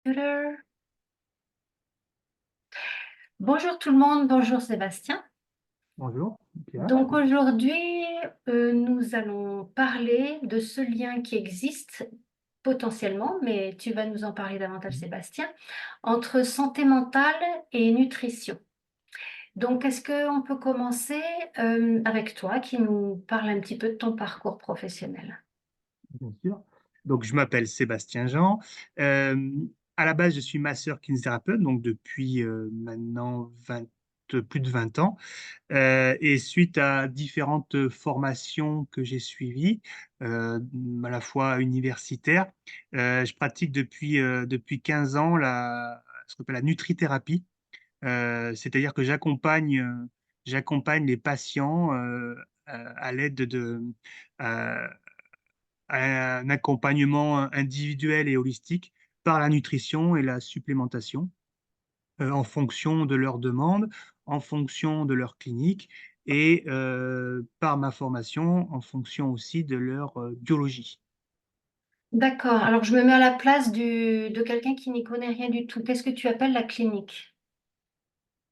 Computer. Bonjour tout le monde, bonjour Sébastien. Bonjour, Pierre. Donc aujourd'hui, nous allons parler de ce lien qui existe potentiellement, mais tu vas nous en parler davantage Sébastien, entre santé mentale et nutrition. Donc est-ce qu'on peut commencer avec toi qui nous parle un petit peu de ton parcours professionnel? Bien sûr. Donc, je m'appelle Sébastien Jean. Euh, à la base, je suis masseur kinésithérapeute, donc depuis maintenant plus de 20 ans. Et suite à différentes formations que j'ai suivies, à la fois universitaires, je pratique depuis 15 ans ce qu'on appelle la nutrithérapie. C'est-à-dire que j'accompagne les patients à l'aide euh, un accompagnement individuel et holistique par la nutrition et la supplémentation en fonction de leurs demandes, en fonction de leur clinique et par ma formation en fonction aussi de leur biologie. D'accord, alors je me mets à la place de quelqu'un qui n'y connaît rien du tout. Qu'est-ce que tu appelles la clinique?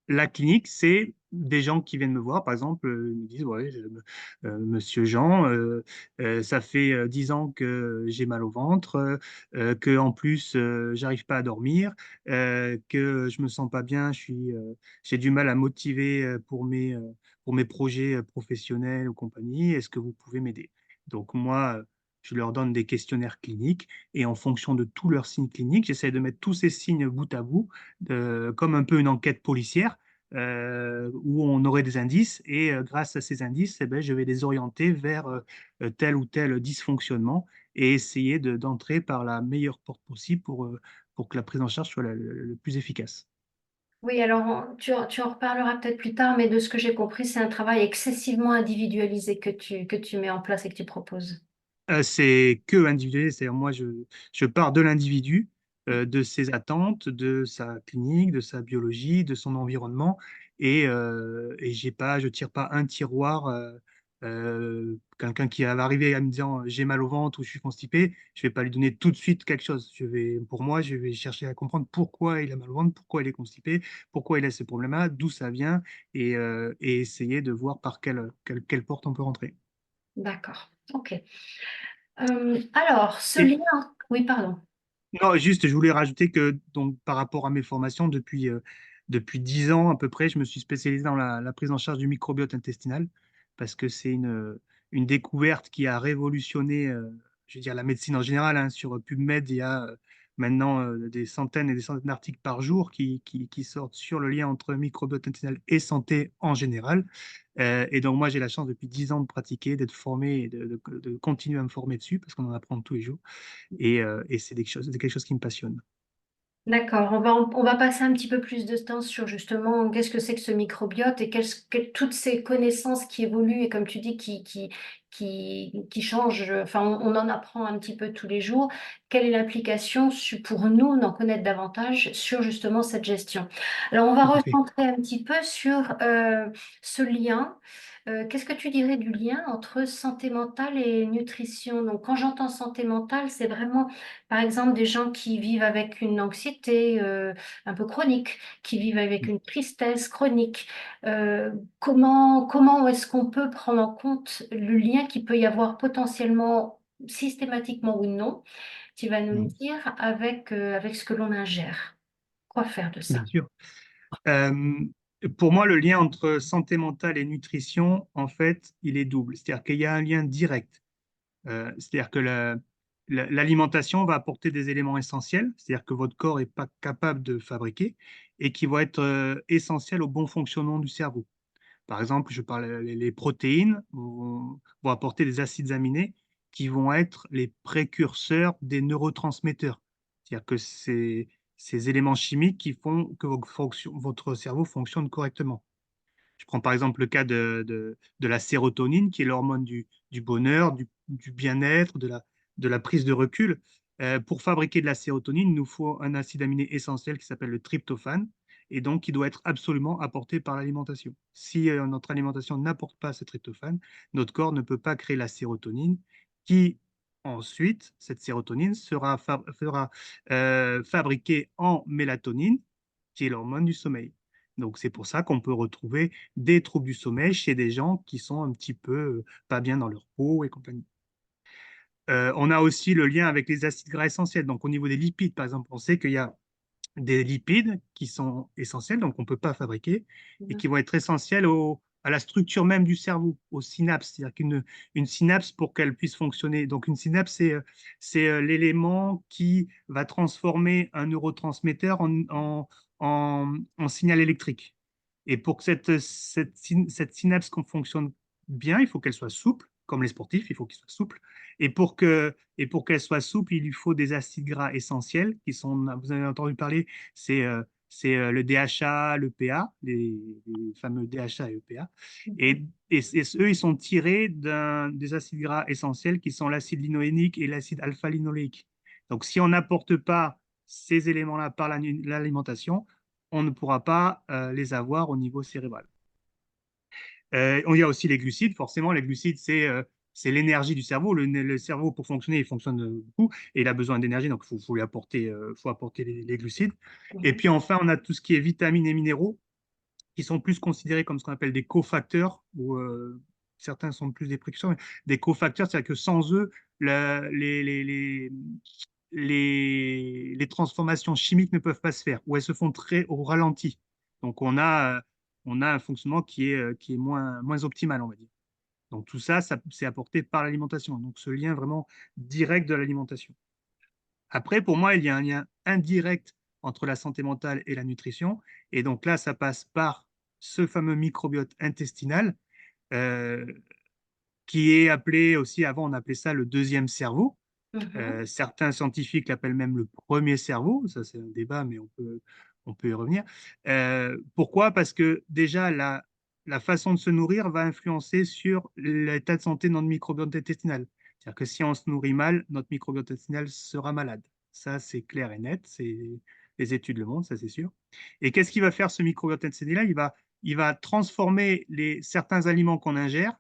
La clinique, c'est des gens qui viennent me voir, par exemple, ils me disent, ouais, Monsieur Jean, ça fait 10 ans que j'ai mal au ventre, que en plus, j'arrive pas à dormir, que je me sens pas bien, j'ai du mal à motiver pour mes projets professionnels ou compagnie. Est-ce que vous pouvez m'aider? Donc moi, je leur donne des questionnaires cliniques et en fonction de tous leurs signes cliniques, j'essaie de mettre tous ces signes bout à bout, comme un peu une enquête policière où on aurait des indices et grâce à ces indices, eh ben, je vais les orienter vers tel ou tel dysfonctionnement et essayer d'entrer par la meilleure porte possible pour que la prise en charge soit le plus efficace. Oui, alors tu en reparleras peut-être plus tard, mais de ce que j'ai compris, c'est un travail excessivement individualisé que tu mets en place et que tu proposes. C'est que individuel, c'est-à-dire moi je pars de l'individu, de ses attentes, de sa clinique, de sa biologie, de son environnement, et je tire pas un tiroir. Quelqu'un qui va arriver à me dire j'ai mal au ventre ou je suis constipé, je vais pas lui donner tout de suite quelque chose. Pour moi, je vais chercher à comprendre pourquoi il a mal au ventre, pourquoi il est constipé, pourquoi il a ces problèmes-là, d'où ça vient, et essayer de voir par quelle porte on peut rentrer. D'accord, ok. Alors, ce Et lien, oui, pardon. non, juste, je voulais rajouter que donc, par rapport à mes formations, depuis 10 ans à peu près, je me suis spécialisé dans la prise en charge du microbiote intestinal parce que c'est une découverte qui a révolutionné, je veux dire, la médecine en général. Hein. Sur PubMed, il y a maintenant des centaines et des centaines d'articles par jour qui sortent sur le lien entre microbiote intestinal et santé en général. Et donc, moi, j'ai la chance depuis 10 ans de pratiquer, d'être formé et de continuer à me former dessus parce qu'on en apprend tous les jours. Et c'est quelque chose qui me passionne. D'accord, on va passer un petit peu plus de temps sur justement qu'est-ce que c'est que ce microbiote et toutes ces connaissances qui évoluent et comme tu dis qui changent, enfin on en apprend un petit peu tous les jours. Quelle est l'application pour nous d'en connaître davantage sur justement cette gestion? Alors on va Tout à fait. recentrer un petit peu sur ce lien. Qu'est-ce que tu dirais du lien entre santé mentale et nutrition? Donc quand j'entends santé mentale, c'est vraiment par exemple, des gens qui vivent avec une anxiété un peu chronique, qui vivent avec une tristesse chronique. Comment est-ce qu'on peut prendre en compte le lien qu'il peut y avoir potentiellement, systématiquement ou non, tu vas nous le Mhm. dire, avec ce que l'on ingère? Quoi faire de Bien ça? sûr. Euh, pour moi, le lien entre santé mentale et nutrition, en fait, il est double. C'est-à-dire qu'il y a un lien direct. C'est-à-dire que l'alimentation va apporter des éléments essentiels, c'est-à-dire que votre corps n'est pas capable de fabriquer et qui vont être essentiels au bon fonctionnement du cerveau. Par exemple, je parle, les protéines vont apporter des acides aminés qui vont être les précurseurs des neurotransmetteurs. C'est-à-dire que c'est ces éléments chimiques qui font que votre cerveau fonctionne correctement. Je prends par exemple le cas de la sérotonine, qui est l'hormone du bonheur, du bien-être, de la prise de recul. Pour fabriquer de la sérotonine, il nous faut un acide aminé essentiel qui s'appelle le tryptophane, et donc qui doit être absolument apporté par l'alimentation. Si notre alimentation n'apporte pas ce tryptophane, notre corps ne peut pas créer la sérotonine, qui ensuite, cette sérotonine sera fabriquée en mélatonine, qui est l'hormone du sommeil. Donc, c'est pour ça qu'on peut retrouver des troubles du sommeil chez des gens qui sont un petit peu pas bien dans leur peau et compagnie. On a aussi le lien avec les acides gras essentiels. Donc, au niveau des lipides, par exemple, on sait qu'il y a des lipides qui sont essentiels, donc on ne peut pas fabriquer, et qui vont être essentiels à la structure même du cerveau, aux synapses. C'est-à-dire qu'une synapse, pour qu'elle puisse fonctionner, donc une synapse, c'est l'élément qui va transformer un neurotransmetteur en signal électrique. Et pour que cette synapse fonctionne bien, il faut qu'elle soit souple, comme les sportifs, il faut qu'ils soient souples. Et pour qu'elle soit souple, il lui faut des acides gras essentiels qui sont, vous avez entendu parler, c'est le DHA, le PA, les fameux DHA et EPA. Mhm. Et eux, ils sont tirés des acides gras essentiels qui sont l'acide linolénique et l'acide alpha-linoléique. Donc, si on n'apporte pas ces éléments-là par l'alimentation, on ne pourra pas les avoir au niveau cérébral. Il y a aussi les glucides. Forcément, les glucides, c'est l'énergie du cerveau. Le cerveau, pour fonctionner, il fonctionne beaucoup et il a besoin d'énergie, donc il faut lui apporter, faut apporter les glucides. Et Mhm. puis enfin, on a tout ce qui est vitamines et minéraux qui sont plus considérés comme ce qu'on appelle des cofacteurs, ou certains sont plus des précurseurs, mais des cofacteurs, c'est-à-dire que sans eux, les transformations chimiques ne peuvent pas se faire, ou elles se font très au ralenti. Donc on a un fonctionnement qui est moins optimal, on va dire. Donc tout ça, c'est apporté par l'alimentation. Donc ce lien vraiment direct de l'alimentation. Après, pour moi, il y a un lien indirect entre la santé mentale et la nutrition. Et donc là, ça passe par ce fameux microbiote intestinal, euh, qui est appelé aussi, avant on appelait ça le deuxième cerveau. Mhm. Certains scientifiques l'appellent même le premier cerveau. Ça, c'est un débat, mais on peut y revenir. Pourquoi? Parce que déjà, la façon de se nourrir va influencer sur l'état de santé de notre microbiote intestinal. C'est-à-dire que si on se nourrit mal, notre microbiote intestinal sera malade. Ça, c'est clair et net. Les études le montrent, ça, c'est sûr. Et qu'est-ce qu'il va faire, ce microbiote intestinal? Il va transformer certains aliments qu'on ingère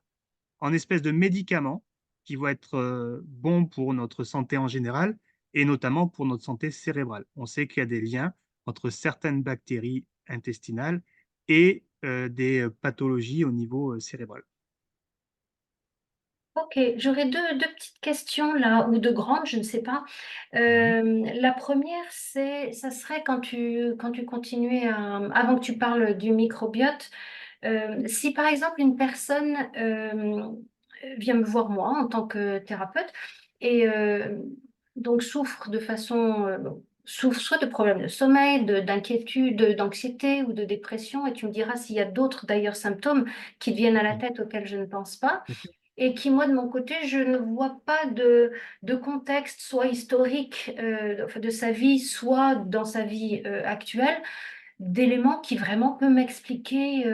en espèces de médicaments qui vont être bons pour notre santé en général et notamment pour notre santé cérébrale. On sait qu'il y a des liens entre certaines bactéries intestinales et des pathologies au niveau cérébral. Ok, j'aurais deux petites questions là, ou deux grandes, je ne sais pas. Mhm. La première, ça serait quand tu continuais avant que tu parles du microbiote, si par exemple une personne vient me voir moi en tant que thérapeute et donc souffre de façon, bon, souffre soit de problèmes de sommeil, d'inquiétude, d'anxiété ou de dépression, et tu me diras s'il y a d'autres d'ailleurs symptômes qui te viennent à la Mhm. tête auxquels je ne pense pas Bien sûr. et qui, moi, de mon côté, je ne vois pas de contexte, soit historique enfin, de sa vie, soit dans sa vie actuelle, d'éléments qui vraiment peuvent m'expliquer,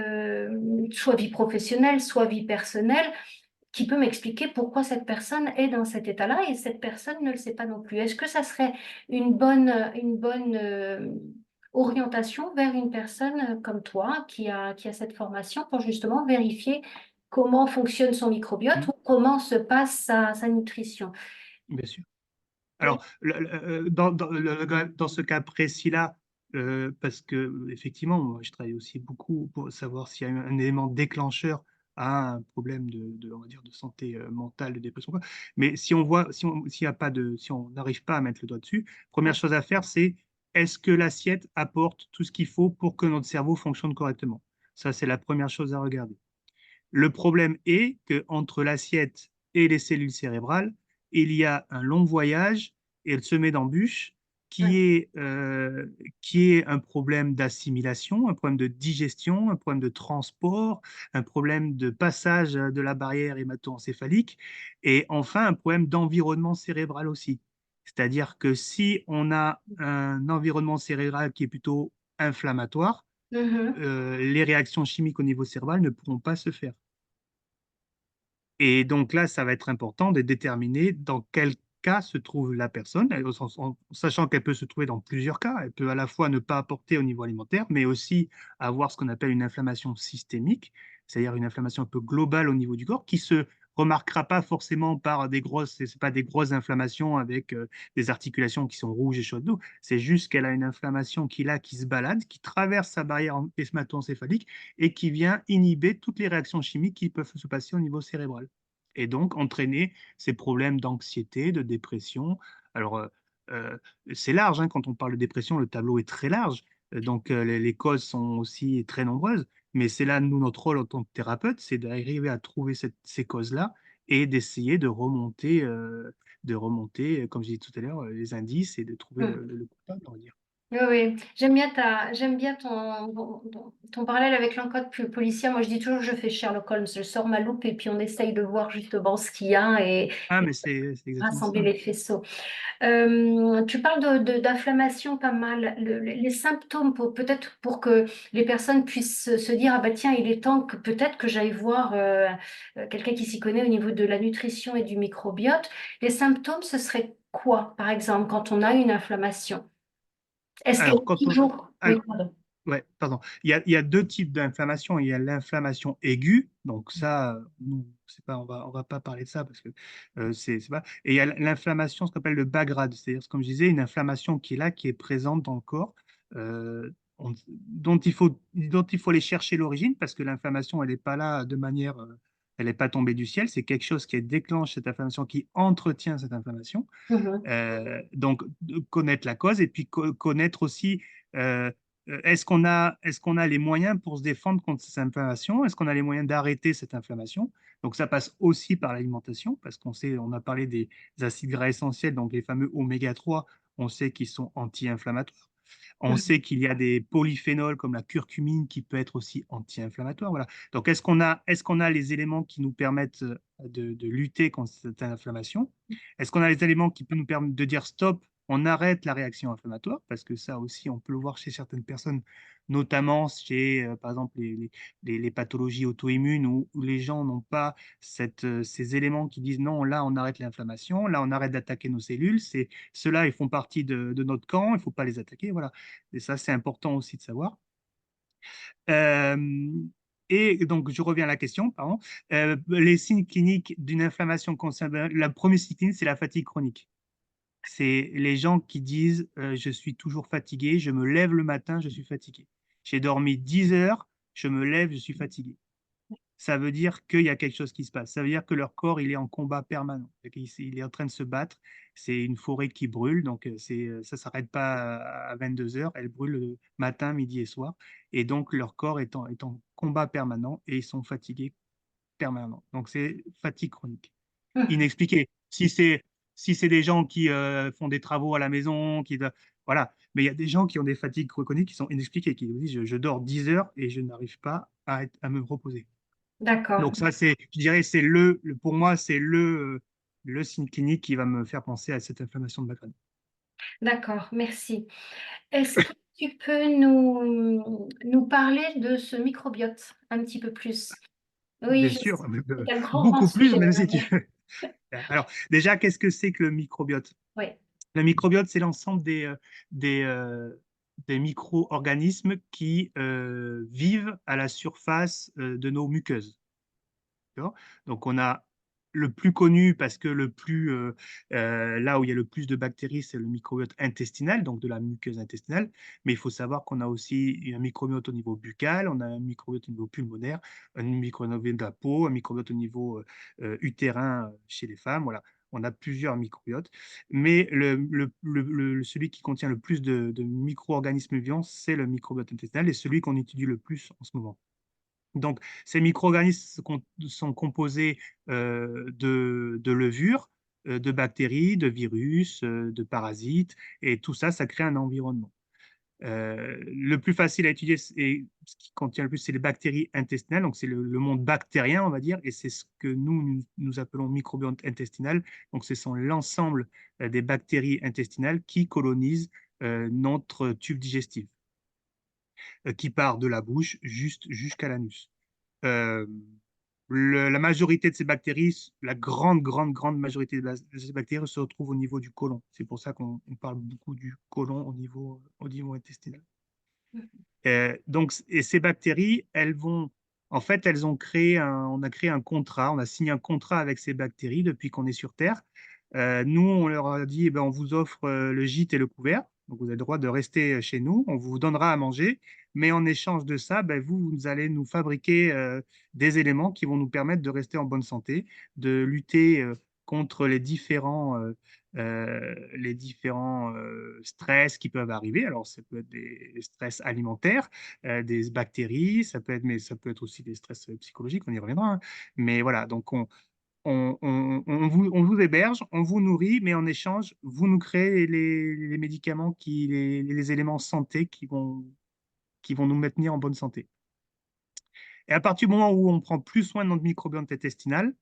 soit vie professionnelle, soit vie personnelle, qui peut m'expliquer pourquoi cette personne est dans cet état-là et cette personne ne le sait pas non plus. Est-ce que ça serait une bonne orientation vers une personne comme toi qui a cette formation pour justement vérifier comment fonctionne son microbiote Mhm. ou comment se passe sa nutrition? Bien sûr. Et- Alors, dans ce cas précis-là, parce que effectivement, moi, je travaille aussi beaucoup pour savoir s'il y a un élément déclencheur à un problème on va dire, de santé mentale, de dépression, quoi. Mais si on voit, s'il y a pas si on n'arrive pas à mettre le doigt dessus, première chose à faire, c'est est-ce que l'assiette apporte tout ce qu'il faut pour que notre cerveau fonctionne correctement? Ça, c'est la première chose à regarder. Le problème est que entre l'assiette et les cellules cérébrales, il y a un long voyage et le semé d'embûches qui ouais. est, euh, qui est un problème d'assimilation, un problème de digestion, un problème de transport, un problème de passage de la barrière hémato-encéphalique et enfin un problème d'environnement cérébral aussi. C'est-à-dire que si on a un environnement cérébral qui est plutôt inflammatoire, Mhm. les réactions chimiques au niveau cérébral ne pourront pas se faire. Et donc là, ça va être important de déterminer dans quel cas se trouve la personne, en sachant qu'elle peut se trouver dans plusieurs cas. Elle peut à la fois ne pas apporter au niveau alimentaire, mais aussi avoir ce qu'on appelle une inflammation systémique, c'est-à-dire une inflammation un peu globale au niveau du corps, qui se remarquera pas forcément par des grosses, c'est pas des grosses inflammations avec des articulations qui sont rouges et chaudes. C'est juste qu'elle a une inflammation qui se balade, qui traverse sa barrière hémato-encéphalique et qui vient inhiber toutes les réactions chimiques qui peuvent se passer au niveau cérébral. Et donc entraîner ces problèmes d'anxiété, de dépression. Alors, euh, c'est large, hein, quand on parle de dépression, le tableau est très large. Donc, les causes sont aussi très nombreuses. Mais c'est là, nous, notre rôle en tant que thérapeute, c'est d'arriver à trouver ces causes-là et d'essayer de remonter, comme je disais tout à l'heure, les indices et de trouver Hmm. le coupable, on va dire. Oui, oui. J'aime bien ton parallèle avec l'enquête policière. Moi, je dis toujours, je fais Sherlock Holmes. Je sors ma loupe et puis on essaye de voir justement ce qu'il y a Ah, et mais c'est exactement rassembler ça. les faisceaux. Tu parles d'inflammation pas mal. Les symptômes, peut-être pour que les personnes puissent se dire, ah bah tiens, il est temps que peut-être que j'aille voir quelqu'un qui s'y connaît au niveau de la nutrition et du microbiote. Les symptômes, ce serait quoi, par exemple, quand on a une inflammation? Est-ce qu'elle Alors, est toujours... Oui, alors, pardon. ouais, pardon. Il y a deux types d'inflammation. Il y a l'inflammation aiguë, donc ça, nous, c'est pas, on va pas parler de ça parce que c'est pas. Et il y a l'inflammation, ce qu'on appelle le bas grade, c'est-à-dire, comme je disais, une inflammation qui est là, qui est présente dans le corps, dont il faut aller chercher l'origine parce que l'inflammation, elle n'est pas là de manière, elle n'est pas tombée du ciel. C'est quelque chose qui déclenche cette inflammation, qui entretient cette inflammation. Mhm. Donc, connaître la cause et puis connaître aussi euh, est-ce qu'on a les moyens pour se défendre contre cette inflammation? Est-ce qu'on a les moyens d'arrêter cette inflammation? Donc, ça passe aussi par l'alimentation parce qu'on sait, on a parlé des acides gras essentiels, donc les fameux oméga 3, on sait qu'ils sont anti-inflammatoires. On Mhm. sait qu'il y a des polyphénols comme la curcumine qui peut être aussi anti-inflammatoire. Voilà. Donc, est-ce qu'on a les éléments qui nous permettent de lutter contre cette inflammation? Est-ce qu'on a les éléments qui peuvent nous permettre de dire stop, on arrête la réaction inflammatoire? Parce que ça aussi, on peut le voir chez certaines personnes, notamment chez, par exemple, les pathologies auto-immunes où les gens n'ont pas ces éléments qui disent non, là, on arrête l'inflammation, là, on arrête d'attaquer nos cellules. Ceux-là, ils font partie de notre camp, il ne faut pas les attaquer. Voilà. Et ça, c'est important aussi de savoir. Euh, et donc, je reviens à la question, pardon. Les signes cliniques d'une inflammation concernant la première signe clinique, c'est la fatigue chronique. C'est les gens qui disent je suis toujours fatigué, je me lève le matin, je suis fatigué. J'ai dormi 10 heures, je me lève, je suis fatigué. Ça veut dire qu'il y a quelque chose qui se passe. Ça veut dire que leur corps, il est en combat permanent. Il est en train de se battre. C'est une forêt qui brûle, donc ça ne s'arrête pas à 22 heures. Elle brûle matin, midi et soir. Et donc, leur corps est en combat permanent et ils sont fatigués permanent. Donc, c'est fatigue chronique. Mhm. Inexpliquée. Si c'est des gens qui font des travaux à la maison, voilà. Mais il y a des gens qui ont des fatigues chroniques qui sont inexpliquées, qui disent je dors 10 heures et je n'arrive pas à me reposer. D'accord, Donc ça, je dirais, pour moi, c'est le signe clinique qui va me faire penser à cette inflammation de la crâne. d'accord, merci. Est-ce que tu peux nous parler de ce microbiote un petit peu plus? Oui, Bien je sûr, sais, c'est un grand, grand beaucoup plus, sujet. même si tu veux. Alors, déjà, qu'est-ce que c'est que le microbiote? Oui. Le microbiote, c'est l'ensemble des, des micro-organismes qui vivent à la surface de nos muqueuses. D'accord. Donc, on a le plus connu parce que là où il y a le plus de bactéries, c'est le microbiote intestinal, donc de la muqueuse intestinale. Mais il faut savoir qu'on a aussi un microbiote au niveau buccal, on a un microbiote au niveau pulmonaire, un microbiote de la peau, un microbiote au niveau utérin chez les femmes. Voilà, on a plusieurs microbiotes. Mais celui qui contient le plus de micro-organismes vivants, c'est le microbiote intestinal et celui qu'on étudie le plus en ce moment. Donc, ces micro-organismes sont composés de levures, de bactéries, de virus, de parasites, et tout ça, ça crée un environnement. Le plus facile à étudier et ce qui contient le plus, c'est les bactéries intestinales, donc c'est le monde bactérien, on va dire, et c'est ce que nous appelons microbiote intestinal. Donc, ce sont l'ensemble des bactéries intestinales qui colonisent notre tube digestif, qui part de la bouche jusqu'à l'anus. Euh, la majorité de ces bactéries, la grande majorité de ces bactéries se retrouvent au niveau du côlon. C'est pour ça qu'on parle beaucoup du côlon au niveau intestinal. Donc, et ces bactéries, elles vont En fait, on a créé un contrat, on a signé un contrat avec ces bactéries depuis qu'on est sur Terre. Nous, on leur a dit, eh ben, on vous offre le gîte et le couvert, donc vous avez le droit de rester chez nous, on vous donnera à manger, mais en échange de ça, ben, vous allez nous fabriquer des éléments qui vont nous permettre de rester en bonne santé, de lutter contre les différents stress qui peuvent arriver. Alors, ça peut être des stress alimentaires, des bactéries, mais ça peut être aussi des stress psychologiques, on y reviendra, hein. Mais voilà, donc on vous héberge, on vous nourrit, mais en échange, vous nous créez les médicaments, les éléments santé qui vont nous maintenir en bonne santé. Et à partir du moment où on prend plus soin de notre microbiote intestinal,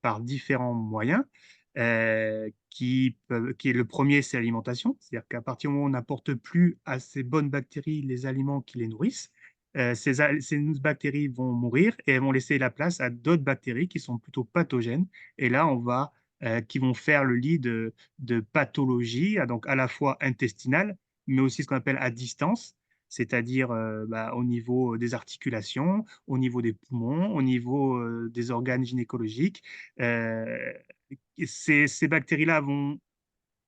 par différents moyens, qui est le premier, c'est l'alimentation. C'est-à-dire qu'à partir du moment où on n'apporte plus à ces bonnes bactéries les aliments qui les nourrissent, ces bactéries vont mourir et elles vont laisser la place à d'autres bactéries qui sont plutôt pathogènes. Et là, qui vont faire le lit de pathologie, donc à la fois intestinale, mais aussi ce qu'on appelle à distance, c'est-à-dire au niveau des articulations, au niveau des poumons, au niveau des organes gynécologiques. Euh, ces bactéries-là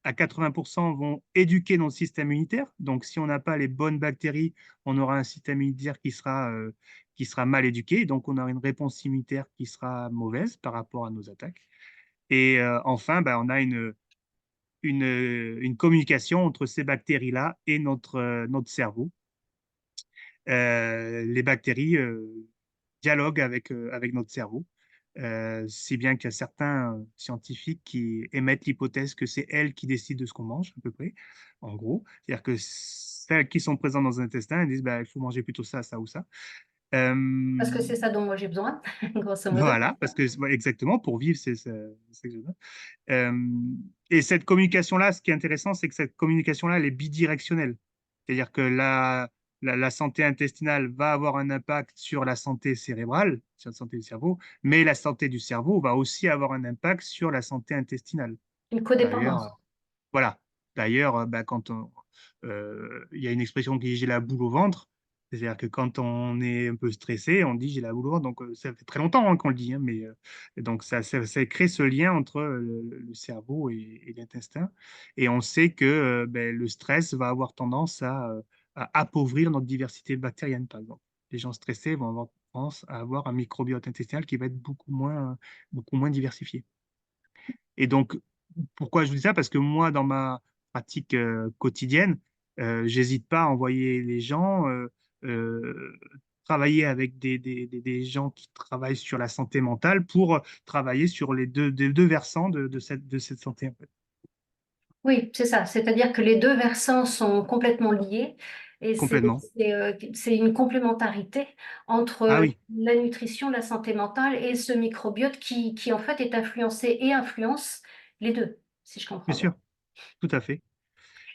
à 80%, vont éduquer notre système immunitaire. Donc, si on n'a pas les bonnes bactéries, on aura un système immunitaire qui sera mal éduqué. Donc, on aura une réponse immunitaire qui sera mauvaise par rapport à nos attaques. Et enfin, on a une communication entre ces bactéries-là et notre cerveau. Les bactéries dialoguent avec notre cerveau, si bien qu'il y a certains scientifiques qui émettent l'hypothèse que c'est elles qui décident de ce qu'on mange, à peu près, en gros. C'est-à-dire que celles qui sont présentes dans l'intestin, elles disent bah, il faut manger plutôt ça, ça ou ça. Parce que Euh, c'est ça dont moi j'ai besoin, grosso modo. voilà, parce que ouais, exactement, pour vivre, c'est que j'ai besoin. Euh, et cette communication-là, ce qui est intéressant, c'est que cette communication-là, elle est bidirectionnelle. C'est-à-dire que la santé intestinale va avoir un impact sur la santé cérébrale, sur la santé du cerveau, mais la santé du cerveau va aussi avoir un impact sur la santé intestinale. Une D'ailleurs, codépendance. voilà. D'ailleurs, il y a une expression qui dit j'ai la boule au ventre, c'est-à-dire que quand on est un peu stressé, on dit j'ai la boule au ventre. Donc, ça fait très longtemps qu'on le dit, hein, mais donc ça crée ce lien entre le cerveau et l'intestin. Et on sait que le stress va avoir tendance à appauvrir notre diversité bactérienne, par exemple. Les gens stressés vont avoir tendance à avoir un microbiote intestinal qui va être beaucoup moins diversifié. Et donc, pourquoi je vous dis ça? Parce que moi, dans ma pratique quotidienne, j'hésite pas à envoyer les gens euh, travailler avec des gens qui travaillent sur la santé mentale pour travailler sur les deux versants de cette santé, en fait. Oui, c'est ça. C'est-à-dire que les deux versants sont complètement liés et Complètement. c'est une complémentarité Ah entre oui, la nutrition, la santé mentale et ce microbiote qui en fait est influencé et influence les deux, si je bien comprends bien. sûr, tout à fait.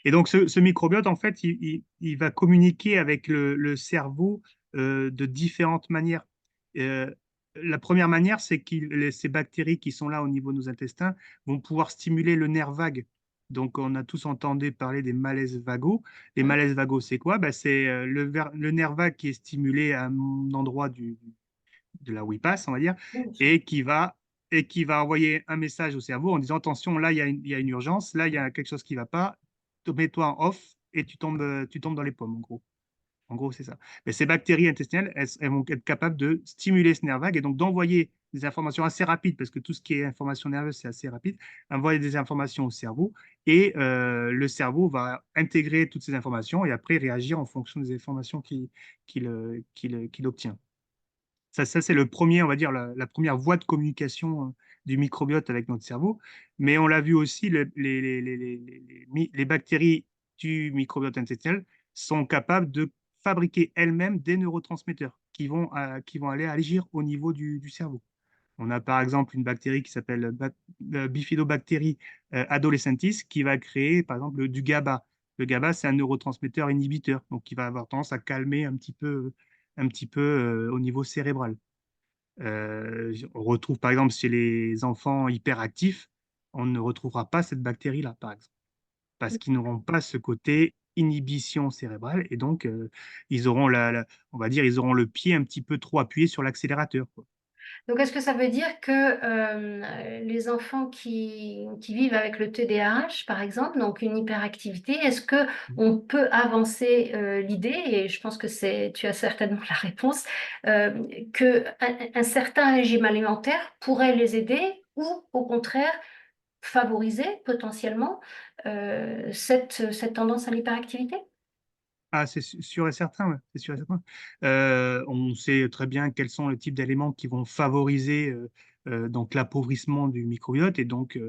Et donc, ce microbiote, en fait, il va communiquer avec le cerveau de différentes manières. Euh, la première manière, c'est que ces bactéries qui sont là au niveau de nos intestins vont pouvoir stimuler le nerf vague. Donc, on a tous entendu parler des malaises vagaux. Les Mhm. malaises vagaux, c'est quoi? C'est le nerf vague qui est stimulé à un endroit de là où il passe, on va dire, Bien sûr. et qui va envoyer un message au cerveau en disant, attention, là, il y a une urgence, là, il y a quelque chose qui ne va pas, mets-toi en off et tu tombes dans les pommes, en gros. En gros, c'est ça. Mais ces bactéries intestinales, elles vont être capables de stimuler ce nerf vague et donc d'envoyer des informations assez rapides, parce que tout ce qui est information nerveuse, c'est assez rapide, envoyer des informations au cerveau et le cerveau va intégrer toutes ces informations et après réagir en fonction des informations qu'il obtient. Ça c'est le premier, on va dire, la première voie de communication du microbiote avec notre cerveau. Mais on l'a vu aussi, les bactéries du microbiote intestinal sont capables de fabriquer elles-mêmes des neurotransmetteurs qui vont aller agir au niveau du cerveau. On a par exemple une bactérie qui s'appelle Bifidobacteria adolescentis qui va créer par exemple du GABA. Le GABA, c'est un neurotransmetteur inhibiteur, donc qui va avoir tendance à calmer un petit peu au niveau cérébral. On retrouve par exemple chez les enfants hyperactifs, on ne retrouvera pas cette bactérie-là, par exemple, parce qu'ils n'auront pas ce côté. inhibition cérébrale, et donc ils auront on va dire, ils auront le pied un petit peu trop appuyé sur l'accélérateur, quoi. Donc, est-ce que ça veut dire que les enfants qui vivent avec le TDAH, par exemple, donc une hyperactivité, est-ce que on peut avancer l'idée, et je pense que tu as certainement la réponse, que un certain régime alimentaire pourrait les aider ou au contraire favoriser potentiellement cette tendance à l'hyperactivité? Ah, c'est sûr et certain, ouais, c'est sûr et certain. On sait très bien quels sont les types d'aliments qui vont favoriser donc l'appauvrissement du microbiote et donc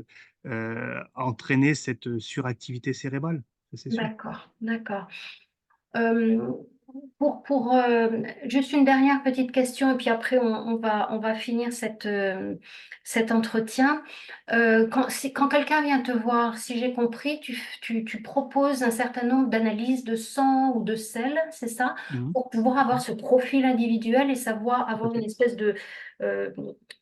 entraîner cette suractivité cérébrale, ça, c'est sûr. D'accord, d'accord. Euh, pour juste une dernière petite question, et puis après on va finir cet entretien. Quand quelqu'un vient te voir, si j'ai compris, tu proposes un certain nombre d'analyses de sang ou de sel, c'est ça, Mhm. pour pouvoir avoir Oui, ce profil individuel et savoir tout à avoir une fait. espèce euh,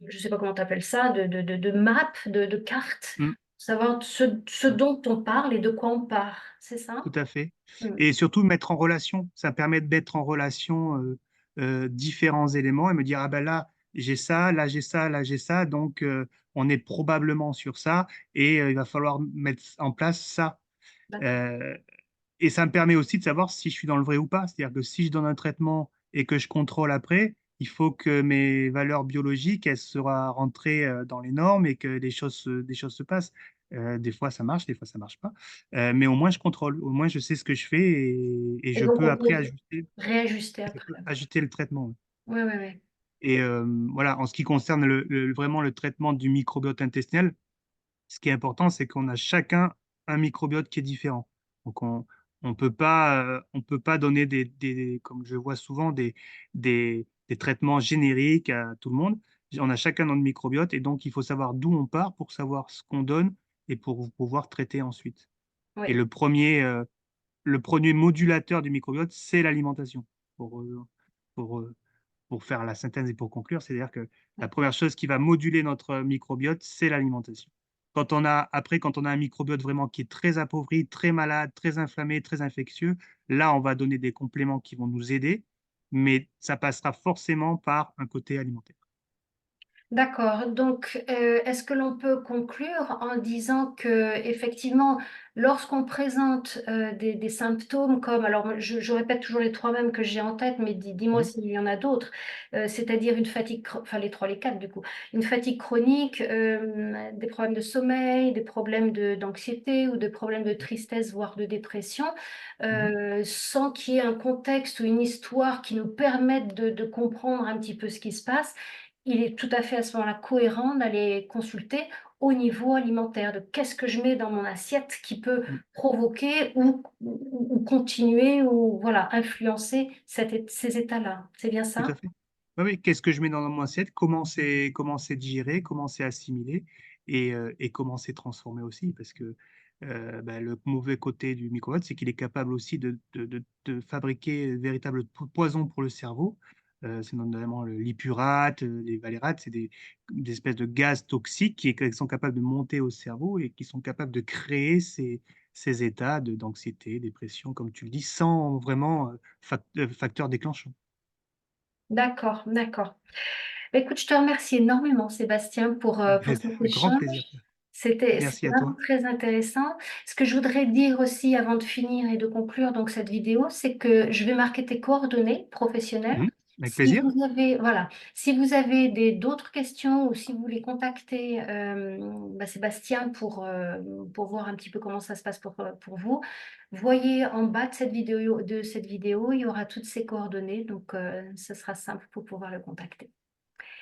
je sais pas comment tu appelles ça, de map, de carte, Mhm. savoir ce dont on parle et de quoi on parle, c'est ça? Tout à fait. Mm. Et surtout mettre en relation. Ça permet de mettre en relation différents éléments et me dire, ah ben là, j'ai ça, là, j'ai ça, là, j'ai ça. Donc, on est probablement sur ça et il va falloir mettre en place ça. D'accord. Euh, et ça me permet aussi de savoir si je suis dans le vrai ou pas. C'est-à-dire que si je donne un traitement et que je contrôle après, il faut que mes valeurs biologiques, elles soient rentrées dans les normes et que des choses se passent. Des fois, ça marche, des fois, ça marche pas. Mais au moins, je contrôle. Au moins, je sais ce que je fais et Et je donc, peux on après peut réajuster après. ajuster le traitement. Oui, oui, oui. Et voilà, en ce qui concerne vraiment le traitement du microbiote intestinal, ce qui est important, c'est qu'on a chacun un microbiote qui est différent. Donc, on peut pas donner comme je vois souvent, des traitements génériques à tout le monde. On a chacun notre microbiote et donc il faut savoir d'où on part pour savoir ce qu'on donne et pour pouvoir traiter ensuite. Et Oui. le premier modulateur du microbiote, c'est l'alimentation. Pour, euh, pour, euh, pour faire la synthèse et pour conclure, c'est-à-dire que la première chose qui va moduler notre microbiote, c'est l'alimentation. Quand on a un microbiote vraiment qui est très appauvri, très malade, très inflammé, très infectieux, là, on va donner des compléments qui vont nous aider, mais ça passera forcément par un côté alimentaire. D'accord. Donc, est-ce que l'on peut conclure en disant que effectivement, lorsqu'on présente des symptômes comme, alors je répète toujours les trois mêmes que j'ai en tête, mais dis-moi Mhm. s'il y en a d'autres, c'est-à-dire une fatigue, enfin les trois, les quatre du coup, une fatigue chronique, des problèmes de sommeil, des problèmes d'anxiété ou des problèmes de tristesse, voire de dépression, Mhm. sans qu'il y ait un contexte ou une histoire qui nous permette de comprendre un petit peu ce qui se passe, il est tout à fait à ce moment-là cohérent d'aller consulter au niveau alimentaire, de qu'est-ce que je mets dans mon assiette qui peut Mhm. provoquer ou continuer ou voilà, influencer ces états-là. C'est bien Tout ça? à fait. Oui, oui, qu'est-ce que je mets dans mon assiette? Comment c'est digéré? Comment c'est assimilé? Et comment c'est transformé aussi? Parce que ben, le mauvais côté du microbiote, c'est qu'il est capable aussi de fabriquer un véritable poison pour le cerveau. C'est notamment le lipurate, les valérates, c'est des espèces de gaz toxiques qui sont capables de monter au cerveau et qui sont capables de créer ces états d'anxiété, dépression, comme tu le dis, sans vraiment facteur déclenchant. D'accord, d'accord. Bah, écoute, je te remercie énormément, Sébastien, pour cet Avec grand échange. plaisir. C'était Merci à vraiment toi. très intéressant. Ce que je voudrais dire aussi avant de finir et de conclure donc cette vidéo, c'est que je vais marquer tes coordonnées professionnelles. Mhm. Avec Si plaisir. vous avez, voilà, si vous avez d'autres questions ou si vous voulez contacter Sébastien pour voir un petit peu comment ça se passe pour vous, voyez en bas de cette vidéo, il y aura toutes ses coordonnées, donc ce sera simple pour pouvoir le contacter.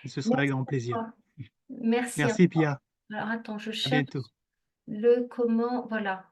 Ce sera avec Merci grand à plaisir. toi. Merci Merci, encore. Pia. Alors attends, je À cherche bientôt. le comment. Voilà.